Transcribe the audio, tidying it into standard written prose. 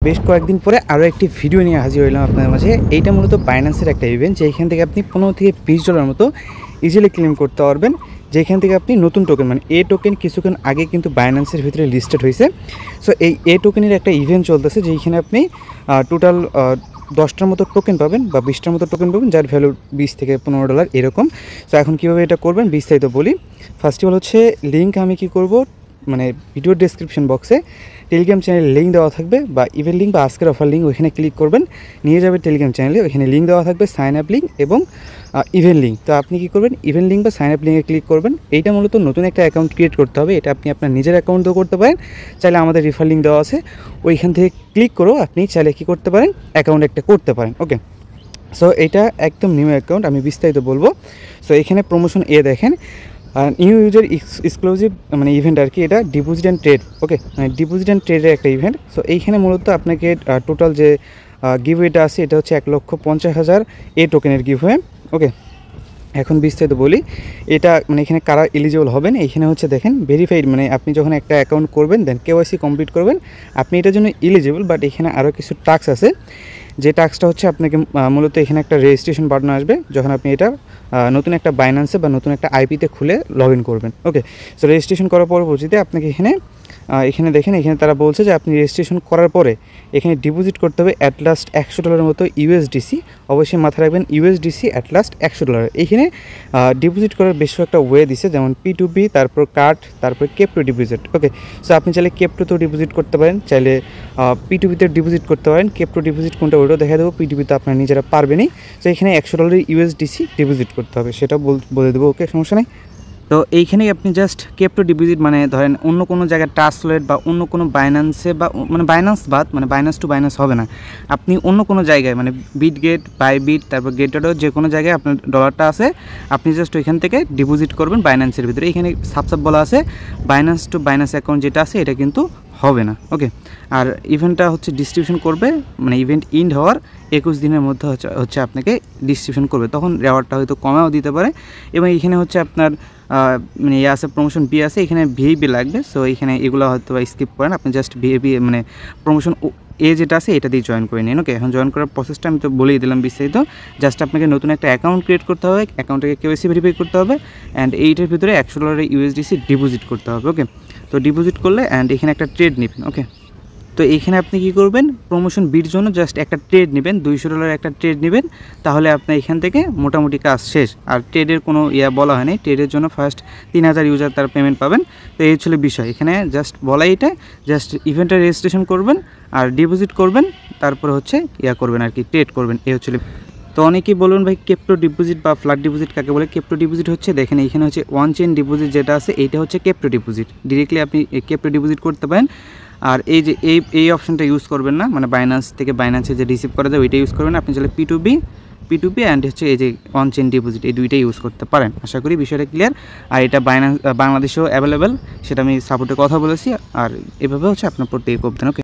বেশ কয়েকদিন পরে আরও একটি ভিডিও নিয়ে হাজির হইলাম আপনাদের মাঝে। এইটা মূলত বাইন্যান্সের একটা ইভেন্ট, যেখান থেকে আপনি 15 থেকে $20 মতো ইজিলি ক্লেম করতে পারবেন। যেখান থেকে আপনি নতুন টোকেন মানে এ টোকেন কিছুক্ষণ আগে কিন্তু বাইন্যান্সের ভিতরে লিস্টেড হয়েছে। সো এই এ টোকেনের একটা ইভেন্ট চলতেছে, যেখানে আপনি টোটাল 10টার মতো টোকেন পাবেন বা 20টার মতো টোকেন পাবেন, যার ভ্যালু $20 থেকে $15 এরকম। সো এখন কীভাবে এটা করবেন বিস্তারিত বলি। ফার্স্ট অফ অল হচ্ছে লিঙ্ক আমি কী করব, মানে ভিডিওর ডেসক্রিপশন বক্সে টেলিগ্রাম চ্যানেলের লিঙ্ক দেওয়া থাকবে বা ইভেন্ট লিঙ্ক বা আজকের অফার লিঙ্ক, ওইখানে ক্লিক করবেন, নিয়ে যাবে টেলিগ্রাম চ্যানেলে। ওইখানে লিঙ্ক দেওয়া থাকবে সাইন আপ লিঙ্ক এবং ইভেন্ট লিঙ্ক। তো আপনি কী করবেন, ইভেন্ট লিঙ্ক বা সাইন আপ লিঙ্কে ক্লিক করবেন। এইটা মূলত নতুন একটা অ্যাকাউন্ট ক্রিয়েট করতে হবে। এটা আপনি আপনার নিজের অ্যাকাউন্টও করতে পারেন, চাইলে আমাদের রিফার লিঙ্ক দেওয়া আছে, ওইখান থেকে ক্লিক করেও আপনি চাইলে কী করতে পারেন, অ্যাকাউন্ট একটা করতে পারেন। ওকে, সো এটা একদম নিউ অ্যাকাউন্ট, আমি বিস্তারিত বলবো। সো এখানে প্রমোশন দেখেন নিউ ইউজার এক্সক্লুসিভ মানে ইভেন্ট আর কি, এটা ডিপোজিট অ্যান্ড ট্রেড। ওকে, মানে ডিপোজিট অ্যান্ড ট্রেডের একটা ইভেন্ট। সো এইখানে মূলত আপনাকে টোটাল যে গিভওয়েটা আছে এটা হচ্ছে 1,50,000 এ টোকেনের গিভওয়ে। ওকে, এখন বিস্তারিত বলি। এটা মানে এখানে কারা এলিজিবল হবেন, এইখানে হচ্ছে দেখেন ভেরিফাইড, মানে আপনি যখন একটা অ্যাকাউন্ট করবেন দেন কেওয়াইসি কমপ্লিট করবেন, আপনি এটার জন্য এলিজিবল। বাট এখানে আরও কিছু টাস্ক আছে, যে টাস্কটা হচ্ছে আপনাকে মূলত এখানে একটা রেজিস্ট্রেশন বাটন আসবে যখন আপনি এটা নতুন একটা বাইন্যান্সে বা নতুন একটা আইপিতে খুলে লগ ইন করবেন। ওকে, সো রেজিস্ট্রেশন করার পরবর্তীতে আপনাকে এখানে দেখেন, এখানে তারা বলছে যে আপনি রেজিস্ট্রেশন করার পরে এখানে ডিপোজিট করতে হবে অ্যাট লাস্ট $100 মতো ইউএসডিসি। অবশ্যই মাথায় রাখবেন ইউএসডিসি অ্যাট লাস্ট $100। এইখানে ডিপোজিট করার বেশ একটা ওয়ে দিছে, যেমন P2P, তারপর কার্ড, তারপর কেপ্টো ডিপোজিট। ওকে, সো আপনি চাইলে কেপ্টোতেও ডিপোজিট করতে পারেন, চাইলে P2Pতে ডিপোজিট করতে পারেন। কেপ্টো ডিপোজিট কোনটা ওটাও দেখা দেবো, P2Pতে আপনারা নিজেরা পারবেনই। সো এখানে $100 ইউএসডিসি ডিপোজিট করতে হবে, সেটা বলে দেবো। ওকে, সমস্যা নেই। তো এইখানেই আপনি জাস্ট কেপ্টো ডিপোজিট মানে ধরেন অন্য কোনো জায়গায় ট্রান্সলেট বা অন্য কোনো বাইন্যান্সে বা মানে বাইন্যান্স বাদ, মানে বাইন্যান্স টু বাইন্যান্স হবে না, আপনি অন্য কোনো জায়গায় মানে বিটগেট, বাইবিট, তারপর গেটডও যে কোনো জায়গায় আপনার ডলারটা আছে, আপনি জাস্ট ওইখান থেকে ডিপোজিট করবেন বাইন্যান্সের ভিতরে। এখানে সাবসাব বলা আছে বাইন্যান্স টু বাইন্যান্স অ্যাকাউন্ট যেটা আছে এটা কিন্তু হবে না। ওকে, আর ইভেন্টটা হচ্ছে ডিস্ট্রিবিউশন করবে, মানে ইভেন্ট ইন্ড হওয়ার 21 দিনের মধ্যে হচ্ছে আপনাকে ডিস্ট্রিবিউশন করবে, তখন রেওয়ার্ডটা হয়তো কমেও দিতে পারে। এবং এখানে হচ্ছে আপনার মানে আছে প্রমোশন বি আছে, এখানে ভিআইপি লাগবে। সো এখানে এগুলো হয়তো স্কিপ করেন, আপনি জাস্ট ভিআইপি মানে প্রমোশন যেটা আছে এটা দিয়ে জয়েন করে নিন। ওকে, এখন জয়েন করার প্রসেসটা আমি তো বলেই দিলাম বিস্তারিত। জাস্ট আপনাকে নতুন একটা অ্যাকাউন্ট ক্রিয়েট করতে হবে, অ্যাকাউন্টটাকে কেওয়াইসি ভেরিফাই করতে হবে, অ্যান্ড এইটার ভিতরে $100 ইউএসডিসি ডিপোজিট করতে হবে। ওকে, তো ডিপোজিট করলে অ্যান্ড এখানে একটা ট্রেড নেবেন। ওকে, তো এইখানে আপনি কী করবেন, প্রমোশন বির জন্য জাস্ট একটা ট্রেড নেবেন, $200 একটা ট্রেড নেবেন, তাহলে আপনার এখান থেকে মোটামুটি কাজ শেষ। আর ট্রেডের কোনো বলা হয়নি, ট্রেডের জন্য ফার্স্ট 3000 ইউজার তার পেমেন্ট পাবেন। তো এই ছিল বিষয়, এখানে জাস্ট বলাই এটা, জাস্ট ইভেন্টটা রেজিস্ট্রেশন করবেন আর ডিপোজিট করবেন, তারপর হচ্ছে করবেন আর কি, ট্রেড করবেন, এই হচ্ছিল। তো অনেকেই বলুন ভাই কেপ্টো ডিপোজিট বা ফ্ল্যাট ডিপোজিট কাকে বলে। কেপ্টো ডিপোজিট হচ্ছে দেখেন এইখানে হচ্ছে ওয়ান চেইন ডিপোজিট যেটা আছে, এইটা হচ্ছে কেপ্টো ডিপোজিট। ডিরেক্টলি আপনি কেপ্টো ডিপোজিট করতে পারেন। আর এই যে এই অপশনটা ইউজ করবেন না, মানে বাইন্যান্স থেকে বাইন্যান্সে যে রিসিভ করা যায় ওইটা ইউজ করবেন। আপনি চাইলে P2P অ্যান্ড হচ্ছে এই যে ওয়ান চেইন ডিপোজিট, এই দুইটাই ইউজ করতে পারেন। আশা করি বিষয়টা ক্লিয়ার। আর এটা বাংলাদেশেও অ্যাভেলেবেল, সেটা আমি সাপোর্টে কথা বলেছি। আর এভাবে হচ্ছে আপনার প্রত্যেক করতেন। ওকে।